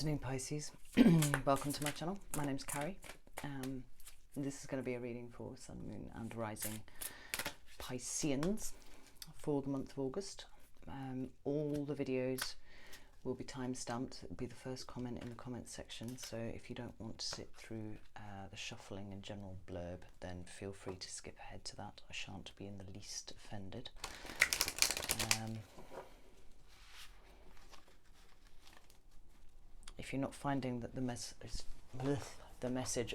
afternoon, Pisces. Welcome to my channel. My name's Carrie. This is going to be a reading for Sun, Moon and Rising Pisceans for the month of August. All the videos will be time stamped. It will be the first comment in the comments section, so if you don't want to sit through the shuffling and general blurb, then feel free to skip ahead to that. I shan't be in the least offended. If you're not finding that the message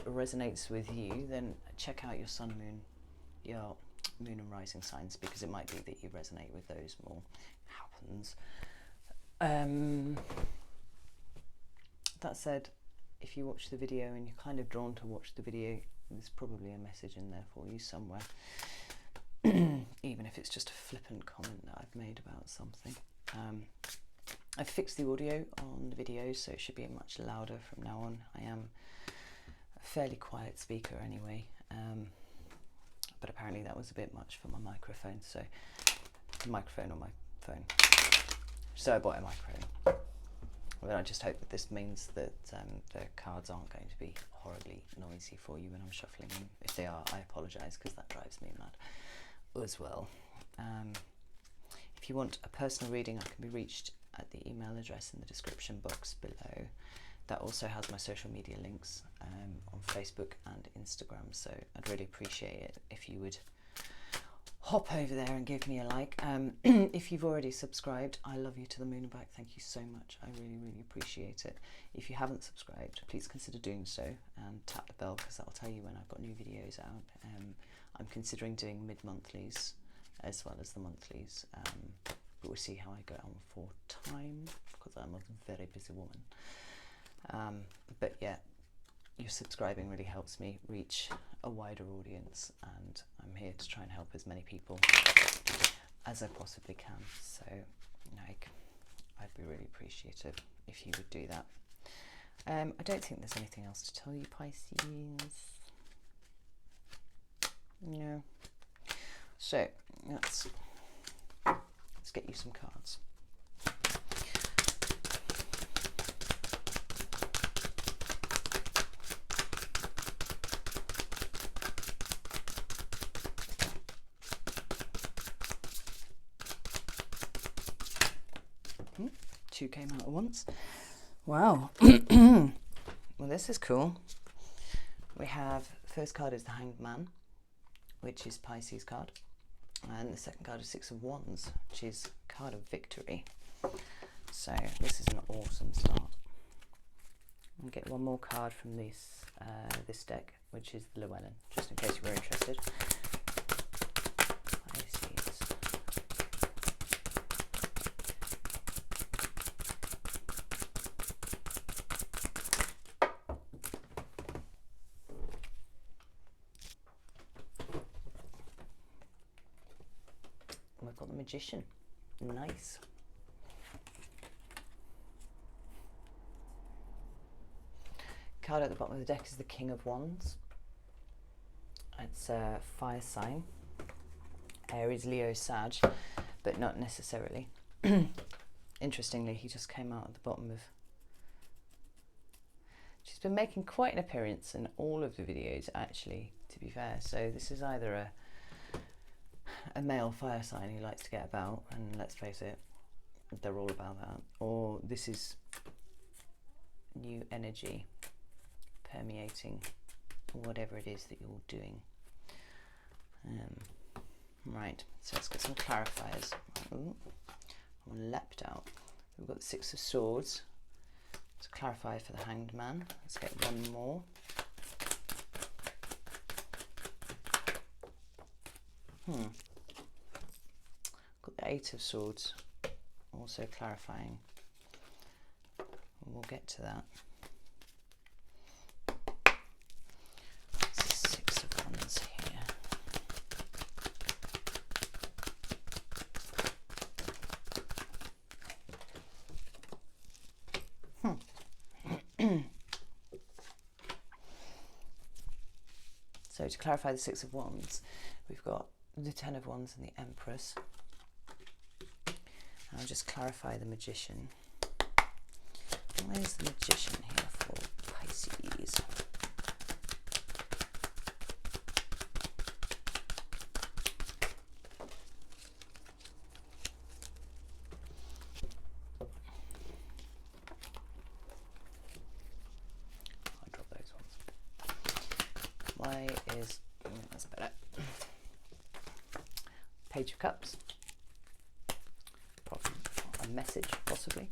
resonates with you, then check out your Sun, Moon, your Moon and Rising signs, because it might be that you resonate with those more. Happens. That said, if you watch the video and you're kind of drawn to watch the video, there's probably a message in there for you somewhere. Even if it's just a flippant comment that I've made about something. I've fixed the audio on the video, so it should be much louder from now on. I am a fairly quiet speaker anyway, but apparently that was a bit much for my microphone, so the microphone on my phone. So I bought a microphone. Well, I just hope that this means that the cards aren't going to be horribly noisy for you when I'm shuffling them. If they are, I apologise, because that drives me mad as well. If you want a personal reading, I can be reached at the email address in the description box below. That also has my social media links on Facebook and Instagram, so I'd really appreciate it if you would hop over there and give me a like. If you've already subscribed, I love you to the moon and back. Thank you so much. I really appreciate it. If you haven't subscribed, please consider doing so and tap the bell, because that'll tell you when I've got new videos out. I'm considering doing mid-monthlies as well as the monthlies, but we'll see how I go on for time, because I'm a very busy woman. But yeah, your subscribing really helps me reach a wider audience, and I'm here to try and help as many people as I possibly can. So, like, I'd be really appreciative if you would do that. I don't think there's anything else to tell you, Pisces. No. So let's get you some cards. Two came out at once. Wow. Well, this is cool. We have, first card is the Hanged Man, which is Pisces card. And the second card is Six of Wands, which is card of victory. So this is an awesome start. I'll get one more card from this deck, which is the Llewellyn, just in case you were interested. Pisces. We've got the Magician. Nice. Card at the bottom of the deck is the King of Wands. It's a fire sign. Aries, Leo, Sag, but not necessarily. Interestingly, he just came out at the bottom of... She's been making quite an appearance in all of the videos, actually, to be fair. So this is either a male fire sign who likes to get about, and let's face it, they're all about that, or this is new energy permeating whatever it is that you're doing. Right, so let's get some clarifiers. Ooh, I'm leapt out. We've got the Six of Swords to clarify for the Hanged Man. Let's get one more. Got the Eight of Swords, also clarifying. We'll get to that. Six of Wands here. So to clarify the Six of Wands, we've got the Ten of Wands and the Empress. I'll just clarify the Magician. Where's the Magician here for Pisces? I dropped those ones. Why is... that's better. Page of Cups. Probably a message, possibly.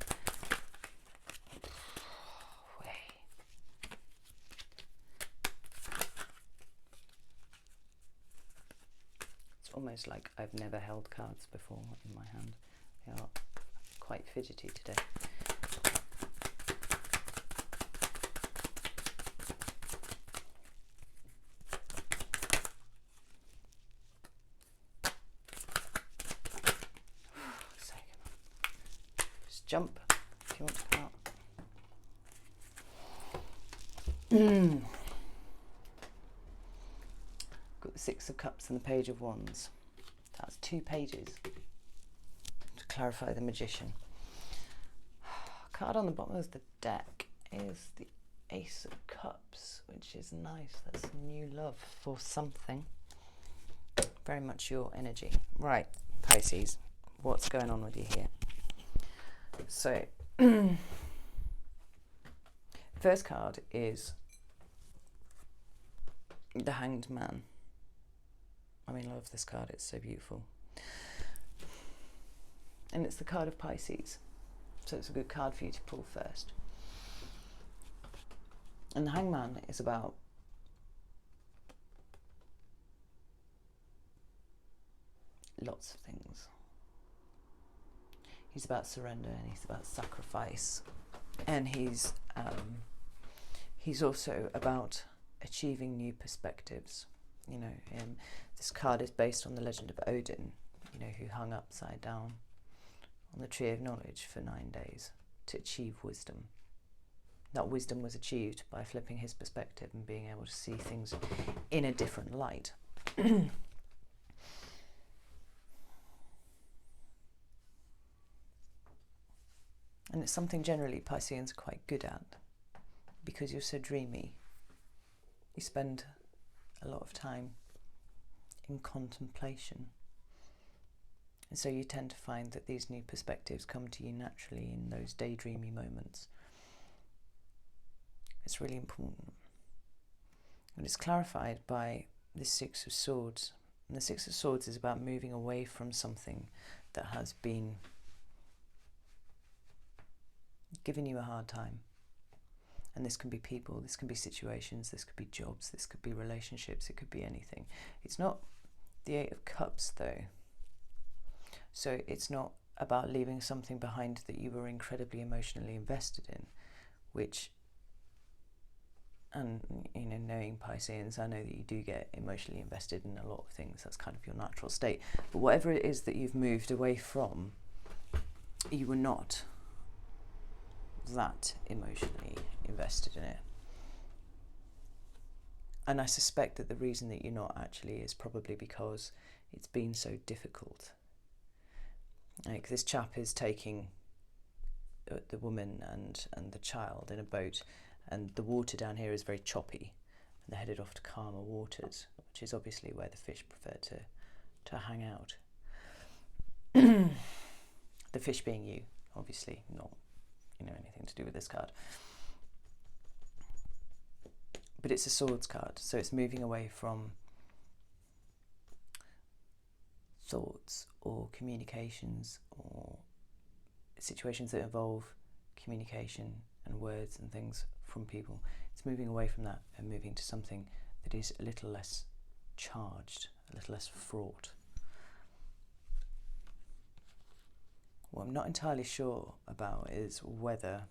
Almost like I've never held cards before in my hand. They are quite fidgety today. Just jump if you want to come out. Got the Six of Cups and the Page of Wands. That's 2 pages to clarify the Magician. Card on the bottom of the deck is the Ace of Cups, which is nice. That's new love for something. Very much your energy. Right, Pisces, what's going on with you here? So, first card is the Hanged Man. I mean, I love this card, it's so beautiful. And it's the card of Pisces, so it's a good card for you to pull first. And the Hangman is about lots of things. He's about surrender, and he's about sacrifice, and he's also about achieving new perspectives. You know, this card is based on the legend of Odin, you know, who hung upside down on the tree of knowledge for 9 days to achieve wisdom. That wisdom was achieved by flipping his perspective and being able to see things in a different light. And it's something generally Pisceans are quite good at, because you're so dreamy. You spend a lot of time in contemplation, and so you tend to find that these new perspectives come to you naturally in those daydreamy moments. It's really important, and it's clarified by the Six of Swords. And the Six of Swords is about moving away from something that has been giving you a hard time. And this can be people, this can be situations, this could be jobs, this could be relationships, it could be anything. It's not the Eight of Cups though. So it's not about leaving something behind that you were incredibly emotionally invested in, which, and you know, knowing Pisceans, I know that you do get emotionally invested in a lot of things. That's kind of your natural state. But whatever it is that you've moved away from, you were not that emotionally invested in it. And I suspect that the reason that you're not actually is probably because it's been so difficult. Like, this chap is taking the woman and the child in a boat, and the water down here is very choppy, and they're headed off to calmer waters, which is obviously where the fish prefer to hang out. The fish being you, obviously, not, you know, anything to do with this card. But it's a swords card, so it's moving away from thoughts or communications or situations that involve communication and words and things from people. It's moving away from that and moving to something that is a little less charged, a little less fraught. What I'm not entirely sure about is whether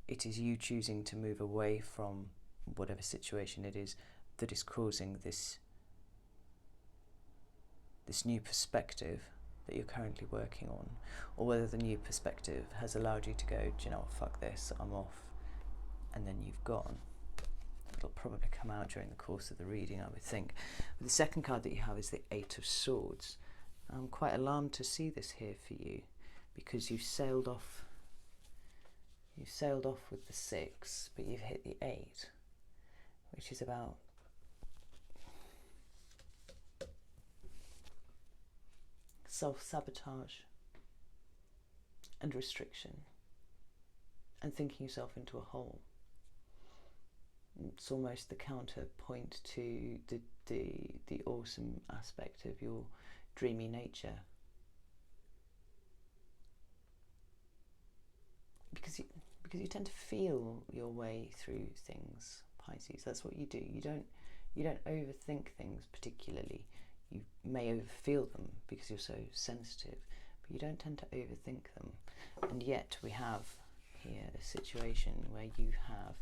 it is you choosing to move away from whatever situation it is that is causing this new perspective that you're currently working on, or whether the new perspective has allowed you to go, do you know what, fuck this, I'm off, and then you've gone. It'll probably come out during the course of the reading, I would think. But the second card that you have is the Eight of Swords. I'm quite alarmed to see this here for you, because you've sailed off with the 6, but you've hit the 8, which is about self-sabotage and restriction and thinking yourself into a hole. It's almost the counterpoint to the awesome aspect of your dreamy nature, because you tend to feel your way through things, Pisces. That's what you do. You don't overthink things particularly. You may overfeel them because you're so sensitive, but you don't tend to overthink them. And yet we have here a situation where you have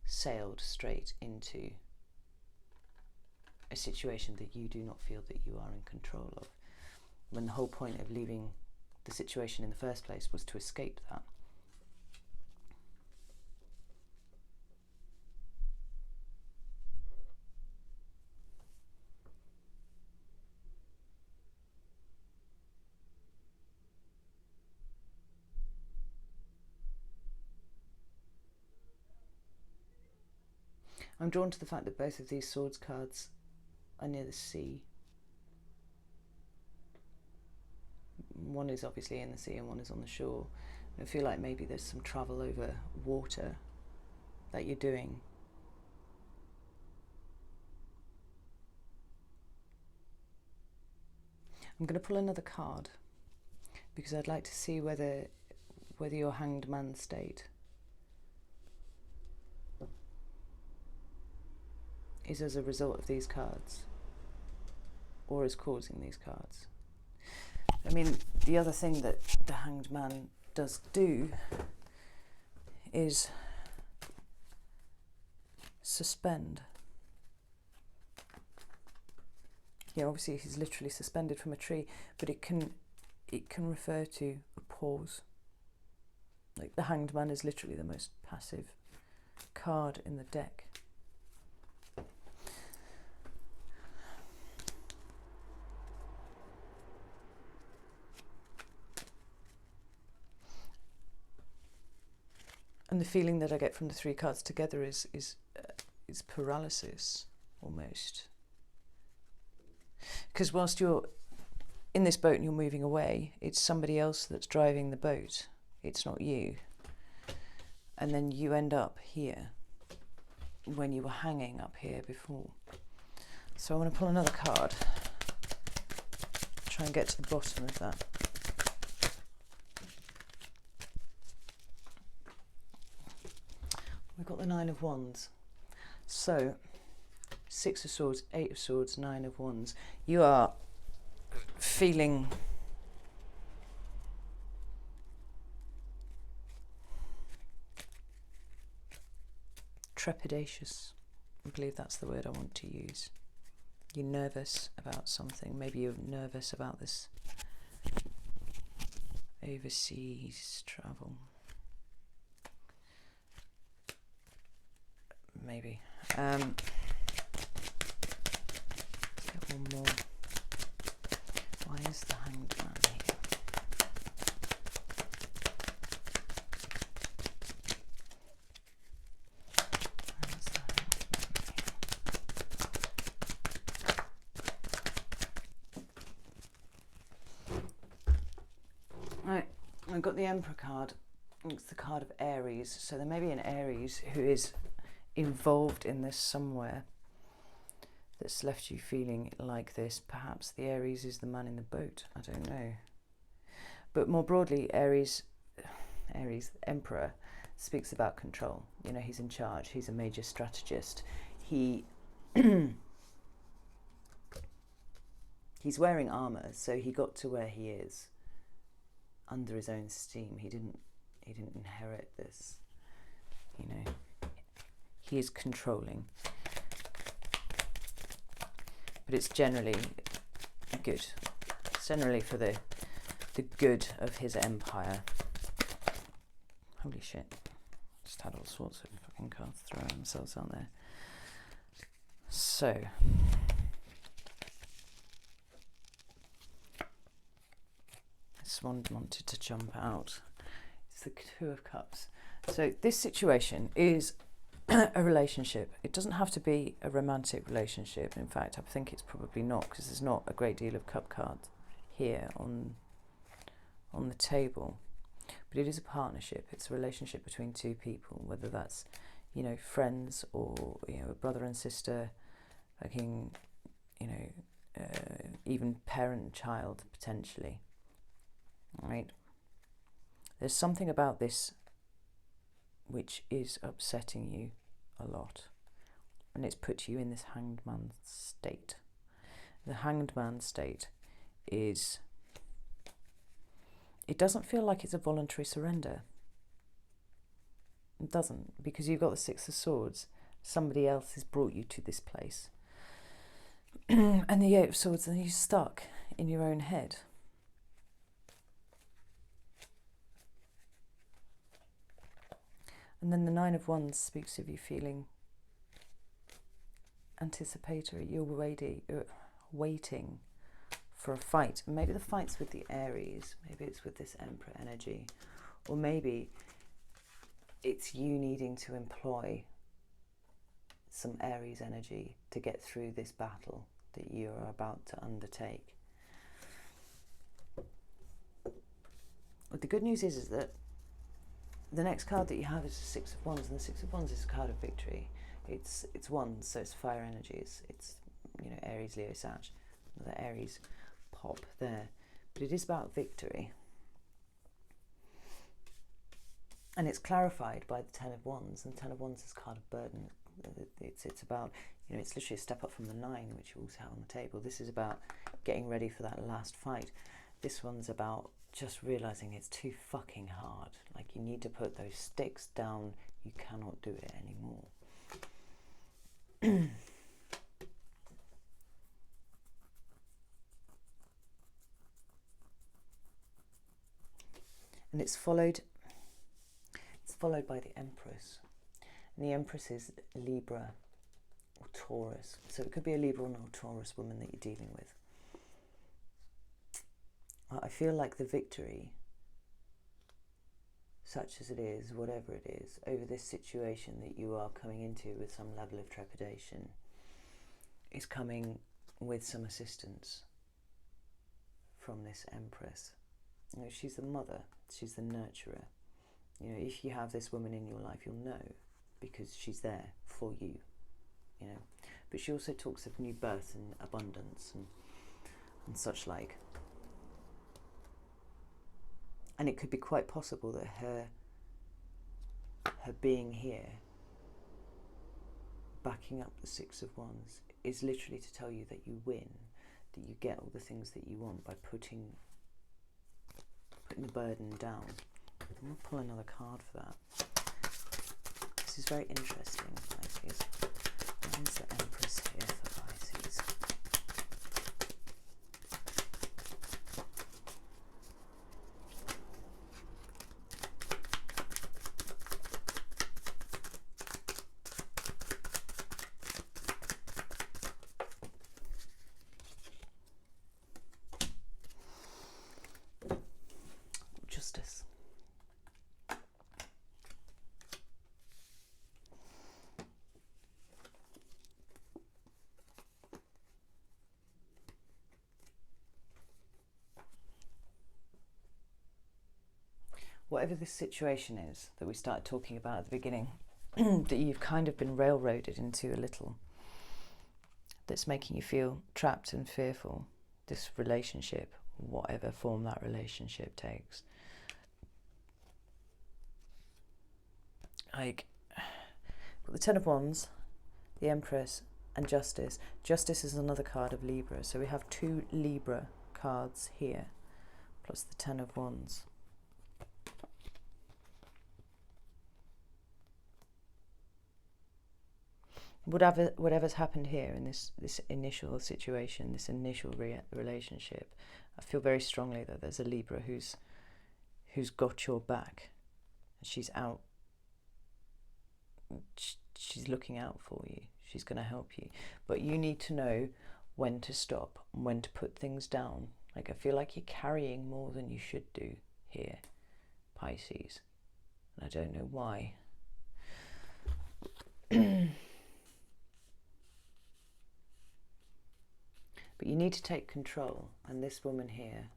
sailed straight into a situation that you do not feel that you are in control of, when the whole point of leaving the situation in the first place was to escape that. I'm drawn to the fact that both of these swords cards are near the sea. One is obviously in the sea and one is on the shore. I feel like maybe there's some travel over water that you're doing. I'm going to pull another card because I'd like to see whether your Hanged Man state is as a result of these cards or is causing these cards. I mean, the other thing that the Hanged Man does do is suspend. Yeah, obviously he's literally suspended from a tree, but it can refer to a pause. Like, the Hanged Man is literally the most passive card in the deck. And the feeling that I get from the 3 cards together is paralysis, almost. Because whilst you're in this boat and you're moving away, it's somebody else that's driving the boat. It's not you. And then you end up here when you were hanging up here before. So I want to pull another card. Try and get to the bottom of that. We've got the 9 of Wands. So 6 of Swords, 8 of Swords, 9 of Wands. You are feeling trepidatious. I believe that's the word I want to use. You're nervous about something. Maybe you're nervous about this overseas travel. Maybe. Let's get one more. Why is the Hanged Man here? Why is the Hanged Man here? Right, I've got the Emperor card. It's the card of Aries. So there may be an Aries who is involved in this somewhere that's left you feeling like this. Perhaps the Aries is the man in the boat. I don't know. But more broadly, Aries, Emperor, speaks about control. You know, he's in charge. He's a major strategist. He's wearing armor, so he got to where he is under his own steam. He didn't inherit this, you know. He is controlling, but it's generally good. It's generally for the good of his empire. Holy shit! Just had all sorts of fucking cards throwing themselves on there. So let's this one wanted to jump out. It's the Two of Cups. So this situation is a relationship. It doesn't have to be a romantic relationship. In fact, I think it's probably not, because there's not a great deal of cup cards here on the table. But it is a partnership. It's a relationship between two people, whether that's, you know, friends or, you know, a brother and sister, fucking, you know, even parent and child, potentially. All right? There's something about this which is upsetting you a lot, and it's put you in this hanged man state. The hanged man state is, it doesn't feel like it's a voluntary surrender. It doesn't, because you've got the Six of Swords. Somebody else has brought you to this place. And the Eight of Swords, and you're stuck in your own head. And then the Nine of Wands speaks of you feeling anticipatory. You're waiting for a fight. Maybe the fight's with the Aries. Maybe it's with this Emperor energy. Or maybe it's you needing to employ some Aries energy to get through this battle that you are about to undertake. But the good news is that the next card that you have is the Six of Wands, and the Six of Wands is a card of victory. It's wands, so it's fire energy. It's you know, Aries, Leo, Sag. The Aries pop there, but it is about victory, and it's clarified by the Ten of Wands. And the Ten of Wands is a card of burden. It's about, you know, it's literally a step up from the Nine, which you also have on the table. This is about getting ready for that last fight. This one's about just realizing it's too fucking hard. Like, you need to put those sticks down. You cannot do it anymore. And it's followed by the Empress. And the Empress is Libra or Taurus. So it could be a Libra or Taurus woman that you're dealing with. I feel like the victory, such as it is, whatever it is, over this situation that you are coming into with some level of trepidation, is coming with some assistance from this Empress. You know, she's the mother, she's the nurturer. You know, if you have this woman in your life, you'll know, because she's there for you, you know. But she also talks of new birth and abundance and such like. And it could be quite possible that her being here, backing up the Six of Wands, is literally to tell you that you win, that you get all the things that you want by putting the burden down. I'm going to pull another card for that. This is very interesting, Pisces. When's the Empress here for Pisces? Justice. Whatever this situation is that we started talking about at the beginning, that you've kind of been railroaded into a little, that's making you feel trapped and fearful, this relationship, whatever form that relationship takes. Like, the Ten of Wands, the Empress, and Justice. Justice is another card of Libra, so we have two Libra cards here, plus the Ten of Wands. Whatever's happened here in this initial situation, this initial relationship, I feel very strongly that there's a Libra who's got your back. She's out. She's looking out for you. She's going to help you. But you need to know when to stop and when to put things down. Like, I feel like you're carrying more than you should do here, Pisces. And I don't know why. But you need to take control. And this woman here,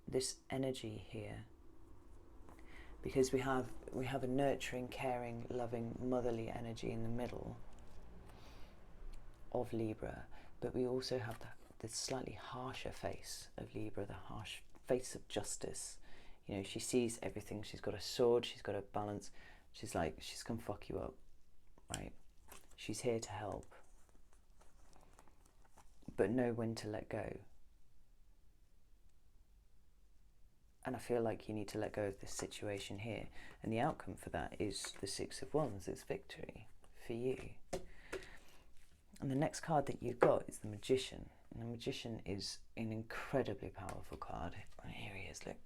this energy here, because we have a nurturing, caring, loving, motherly energy in the middle of Libra, but we also have the slightly harsher face of Libra, the harsh face of justice. You know, she sees everything. She's got a sword, she's got a balance. She's like, she's gonna fuck you up, right? She's here to help, but know when to let go. And I feel like you need to let go of this situation here. And the outcome for that is the Six of Wands. It's victory for you. And the next card that you've got is the Magician. And the Magician is an incredibly powerful card. Here he is, look.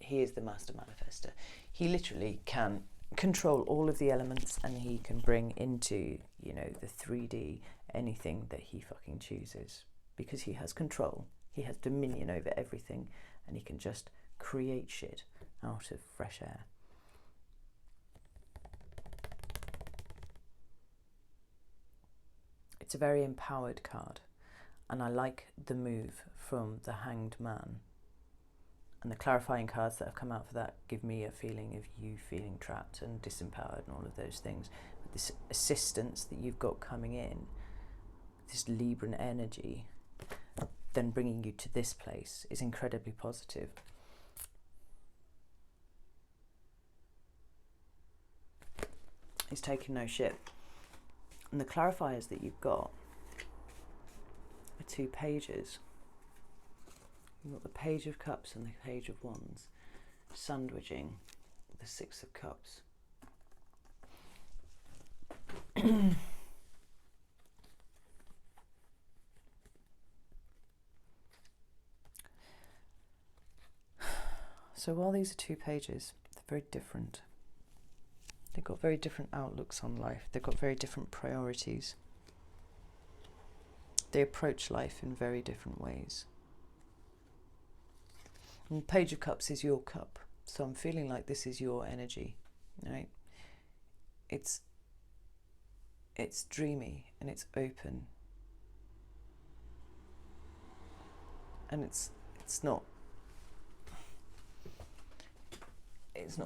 He is the master manifester. He literally can control all of the elements, and he can bring into, you know, the 3D anything that he fucking chooses. Because he has control. He has dominion over everything, and he can just create shit out of fresh air. It's a very empowered card, and I like the move from the Hanged Man. And the clarifying cards that have come out for that give me a feeling of you feeling trapped and disempowered and all of those things. But this assistance that you've got coming in, this Libran energy, then bringing you to this place, is incredibly positive. He's taking no shit. And the clarifiers that you've got are 2 pages. You've got the Page of Cups and the Page of Wands, sandwiching the Six of Cups. So while these are 2 pages, they're very different. They've got very different outlooks on life. They've got very different priorities. They approach life in very different ways. And the Page of Cups is your cup. So I'm feeling like this is your energy, right? It's dreamy and it's open. And it's not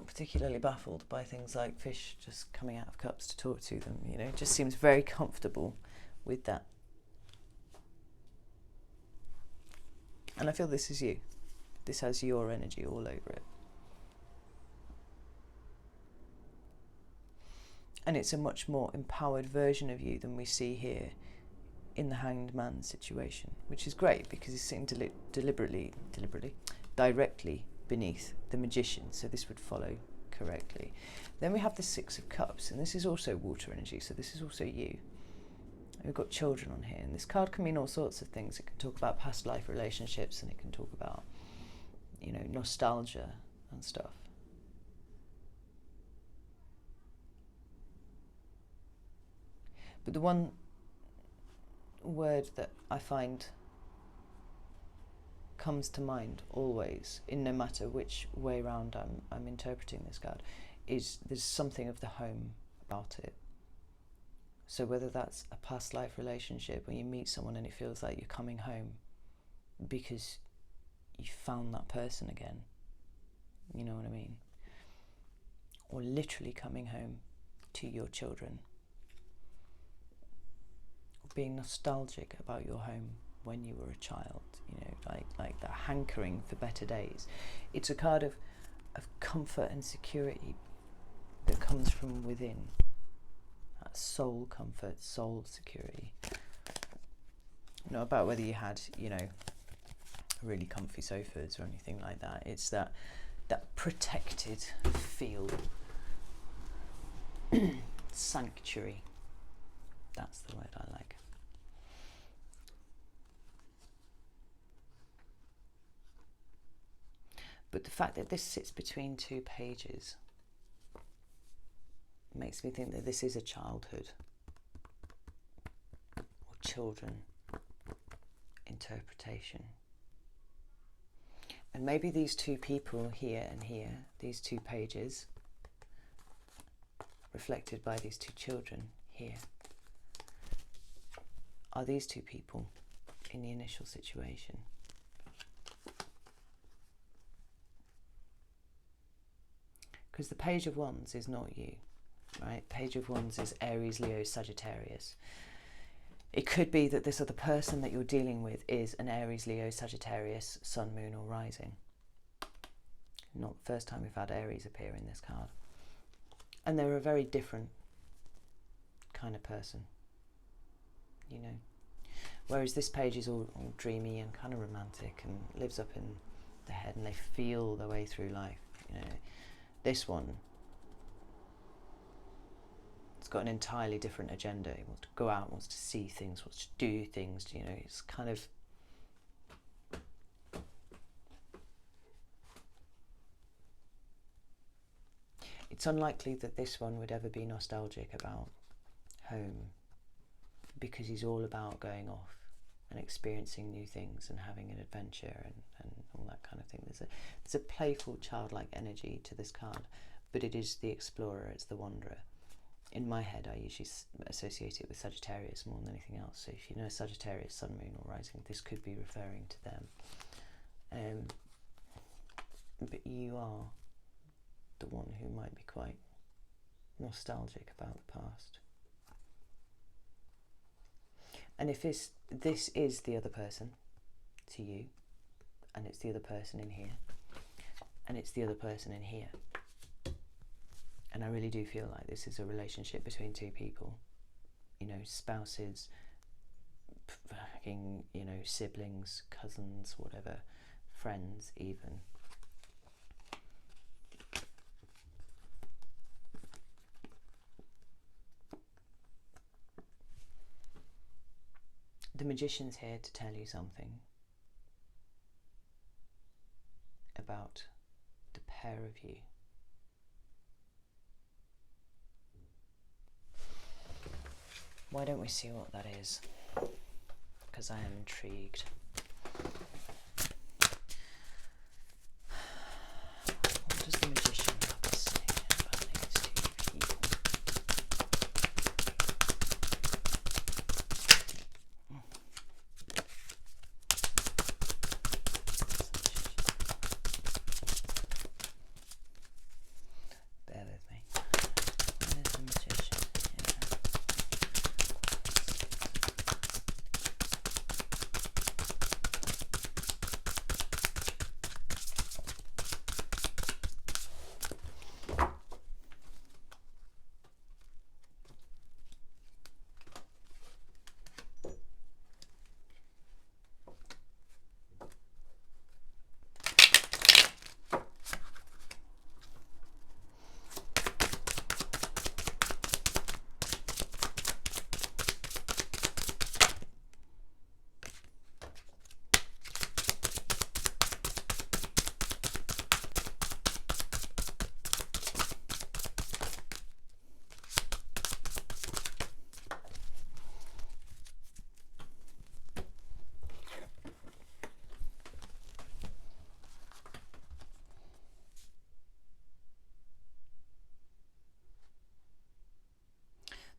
particularly baffled by things like fish just coming out of cups to talk to them, you know. It just seems very comfortable with that. And I feel this is you. This has your energy all over it. And it's a much more empowered version of you than we see here in the Hanged Man situation, which is great because he's sitting directly beneath the Magician, so this would follow correctly. Then we have the Six of Cups, and this is also water energy, so this is also you. We've got children on here, and this card can mean all sorts of things. It can talk about past life relationships, and it can talk about, you know, nostalgia and stuff. But the one word that I find comes to mind always, in no matter which way round I'm interpreting this card, is there's something of the home about it. So whether that's a past life relationship, or you meet someone and it feels like you're coming home because you found that person again, you know what I mean? Or literally coming home to your children, or being nostalgic about your home when you were a child, you know, like that hankering for better days. It's a card of comfort and security that comes from within. That soul comfort, soul security. Not about whether you had, you know, really comfy sofas or anything like that. It's that protected feel. Sanctuary. That's the word I like. But the fact that this sits between 2 pages makes me think that this is a childhood or children interpretation. And maybe these two people here and here, these two pages, reflected by these two children here, are these two people in the initial situation. Because the Page of Wands is not you, right? Page of Wands is Aries, Leo, Sagittarius. It could be that this other person that you're dealing with is an Aries, Leo, Sagittarius, Sun, Moon or Rising. Not the first time we've had Aries appear in this card. And they're a very different kind of person, you know. Whereas this page is all dreamy and kind of romantic and lives up in the head, and they feel their way through life, you know. This one, it's got an entirely different agenda. He wants to go out, wants to see things, wants to do things, you know. It's kind of... It's unlikely that this one would ever be nostalgic about home, because he's all about going off and experiencing new things and having an adventure and all that kind of thing. There's a playful, childlike energy to this card, but it is the explorer, it's the wanderer. In my head, I usually associate it with Sagittarius more than anything else. So if you know Sagittarius, Sun, Moon or Rising, this could be referring to them. But you are the one who might be quite nostalgic about the past. And if this is the other person to you, and it's the other person in here, and it's the other person in here, and I really do feel like this is a relationship between two people, you know, spouses, fucking, you know, siblings, cousins, whatever, friends even. The Magician's here to tell you something about the pair of you. Why don't we see what that is? Because I am intrigued. What does the Magician have to say about these two people? Bear with me. Where's the Magician?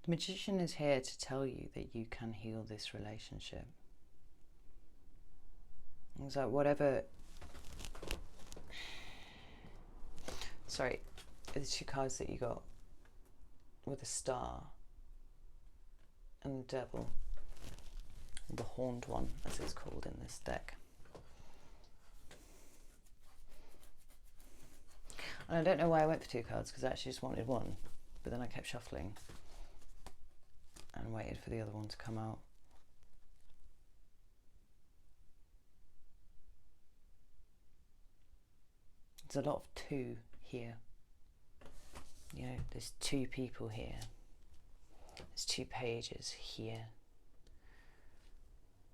The Magician is here to tell you that you can heal this relationship. It's like whatever... Sorry, the two cards that you got with the Star and the Devil, the Horned one as it's called in this deck. And I don't know why I went for two cards, because I actually just wanted one, but then I kept shuffling and waited for the other one to come out. There's a lot of two here. You know, there's two people here. There's two pages here.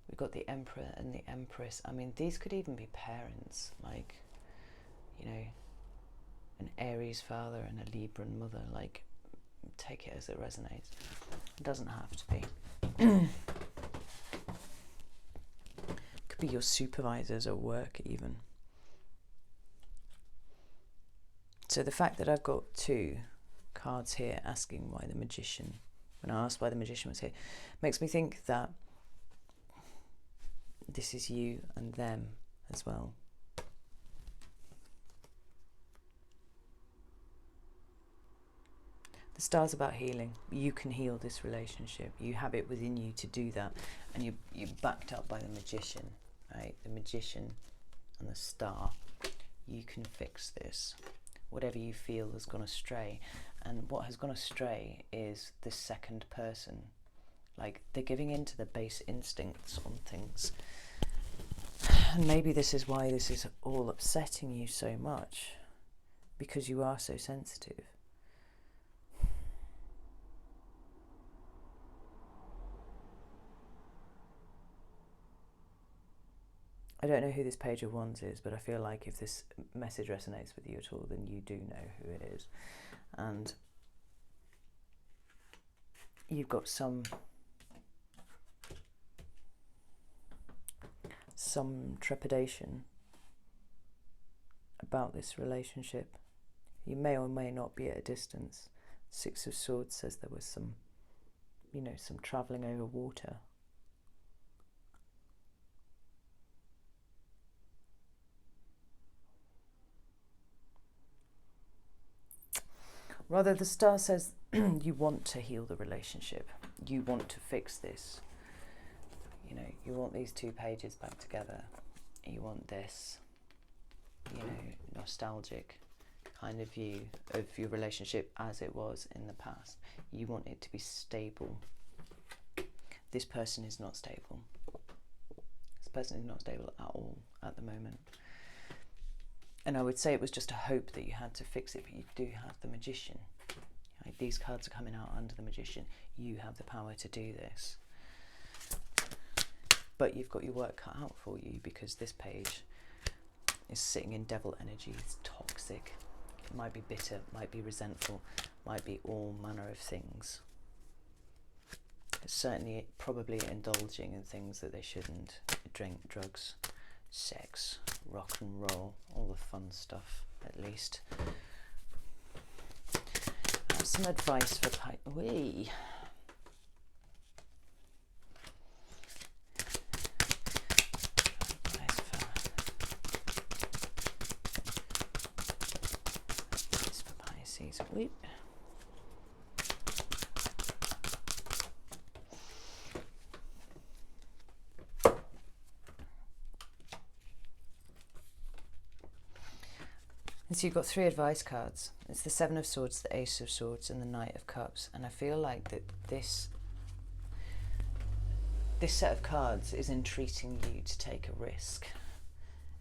We've got the Emperor and the Empress. I mean, these could even be parents, like, you know, an Aries father and a Libran mother. Like, take it as it resonates. It doesn't have to be. Could be your supervisors at work even. So the fact that I've got 2 cards here asking why the Magician, when I asked why the Magician was here, makes me think that this is you and them as well. The Star's about healing. You can heal this relationship. You have it within you to do that. And you're backed up by the Magician, right? The Magician and the Star. You can fix this. Whatever you feel has gone astray. And what has gone astray is the second person. Like, they're giving in to the base instincts on things. And maybe this is why this is all upsetting you so much. Because you are so sensitive. I don't know who this Page of Wands is, but I feel like if this message resonates with you at all, then you do know who it is. And you've got some trepidation about this relationship. You may or may not be at a distance. 6 of Swords says there was some, some travelling over water. Rather, the Star says you want to heal the relationship. You want to fix this. You want these 2 pages back together. You want this, nostalgic kind of view of your relationship as it was in the past. You want it to be stable. This person is not stable. This person is not stable at all at the moment. And I would say it was just a hope that you had to fix it, but you do have the Magician. Right? These cards are coming out under the Magician. You have the power to do this. But you've got your work cut out for you, because this page is sitting in devil energy. It's toxic. It might be bitter, might be resentful, might be all manner of things. It's certainly probably indulging in things that they shouldn't. Drink, drugs, sex, rock and roll, all the fun stuff, at least. Some advice for Pisces. Wait. And so you've got 3 advice cards. It's the 7 of Swords, the Ace of Swords, and the Knight of Cups. And I feel like that this set of cards is entreating you to take a risk.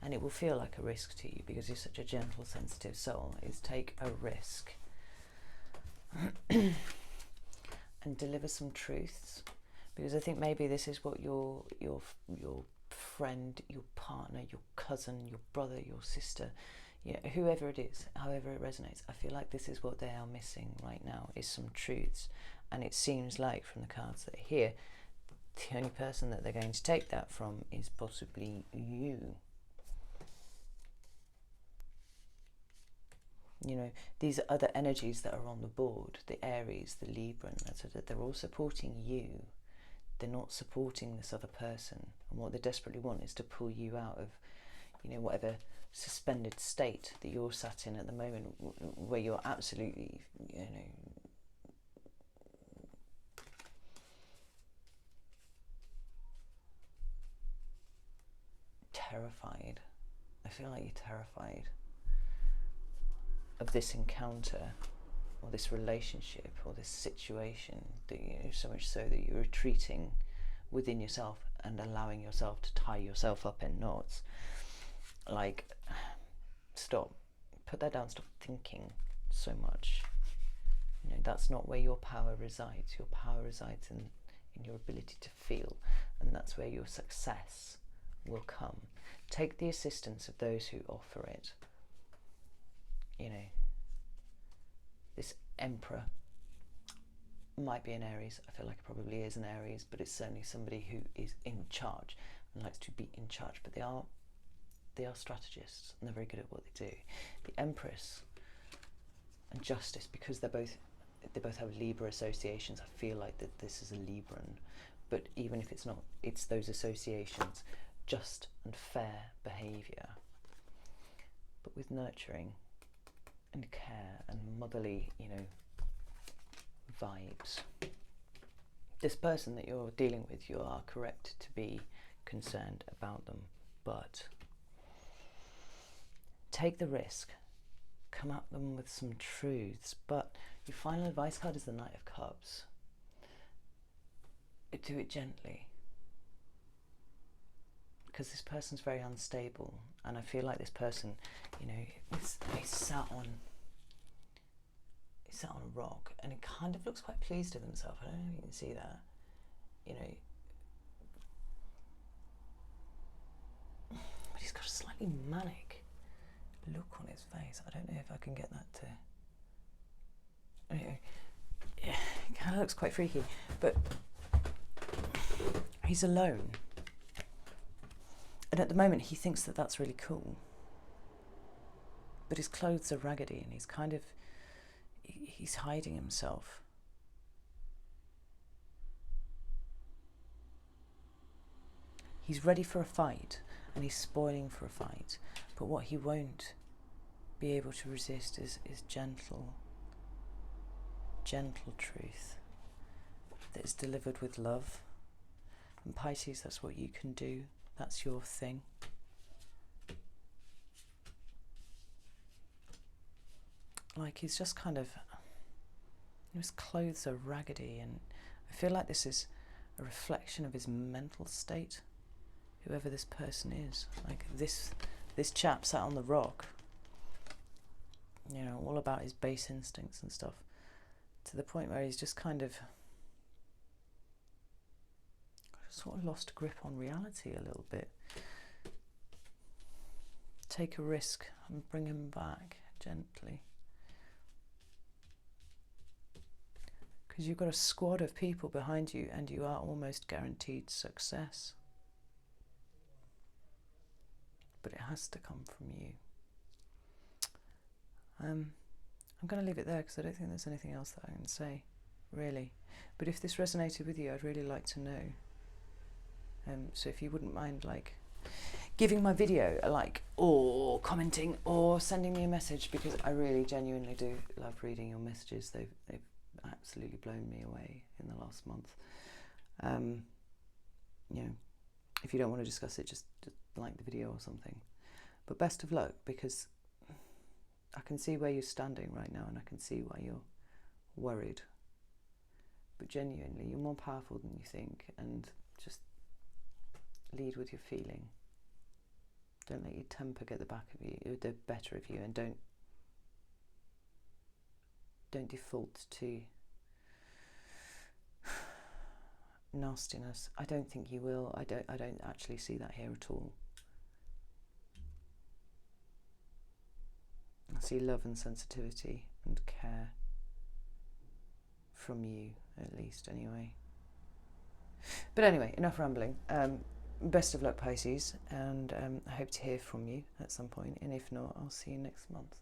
And it will feel like a risk to you because you're such a gentle, sensitive soul. Is take a risk. And deliver some truths, because I think maybe this is what your friend, your partner, your cousin, your brother, your sister, whoever it is, however it resonates, I feel like this is what they are missing right now, is some truths. And it seems like from the cards that are here, the only person that they're going to take that from is possibly you. These other energies that are on the board, the Aries, the Libra, they're all supporting you. They're not supporting this other person. And what they desperately want is to pull you out of, whatever suspended state that you're sat in at the moment, where you're absolutely, terrified. I feel like you're terrified of this encounter or this relationship or this situation, that so much so that you're retreating within yourself and allowing yourself to tie yourself up in knots. Like, stop, put that down, stop thinking so much. That's not where your power resides. Your power resides in your ability to feel, and that's where your success will come. Take the assistance of those who offer it. This Emperor might be an Aries. I feel like it probably is an Aries, but it's certainly somebody who is in charge and likes to be in charge. But they are strategists, and they're very good at what they do. The Empress and justice, because they both have Libra associations. I feel like that this is a Libran, but even if it's not, it's those associations, just and fair behaviour, but with nurturing and care and motherly, you know, vibes. This person that you're dealing with, you are correct to be concerned about them, but take the risk, come at them with some truths. But your final advice card is the Knight of Cups. Do it gently, because this person's very unstable, and I feel like this person, you know, is sat on a rock, and it kind of looks quite pleased with himself. I don't know if you can see that, you know, but he's got a slightly manic look on his face. I don't know if I can get that to, anyway, yeah, it kind of looks quite freaky, but he's alone, and at the moment he thinks that that's really cool, but his clothes are raggedy, and he's hiding himself. He's ready for a fight, and he's spoiling for a fight, but what he won't be able to resist is gentle truth that is delivered with love. And Pisces, that's what you can do. That's your thing. Like, he's just kind of, his clothes are raggedy, and I feel like this is a reflection of his mental state, whoever this person is. Like, this chap sat on the rock, you know, all about his base instincts and stuff, to the point where he's just kind of sort of lost grip on reality a little bit. Take a risk and bring him back gently, because you've got a squad of people behind you, and you are almost guaranteed success, but it has to come from you. I'm going to leave it there, because I don't think there's anything else that I can say, really. But if this resonated with you, I'd really like to know. So if you wouldn't mind, like, giving my video a like, or commenting, or sending me a message, because I really genuinely do love reading your messages. They've absolutely blown me away in the last month. You know, if you don't want to discuss it, just like the video or something. But best of luck, because I can see where you're standing right now, and I can see why you're worried. But genuinely, you're more powerful than you think, and just lead with your feeling. Don't let your temper get the better of you, and don't default to nastiness. I don't think you will. I don't actually see that here at all. I see love and sensitivity and care from you, at least, anyway. But anyway, enough rambling. Best of luck, Pisces, and I hope to hear from you at some point, and if not, I'll see you next month.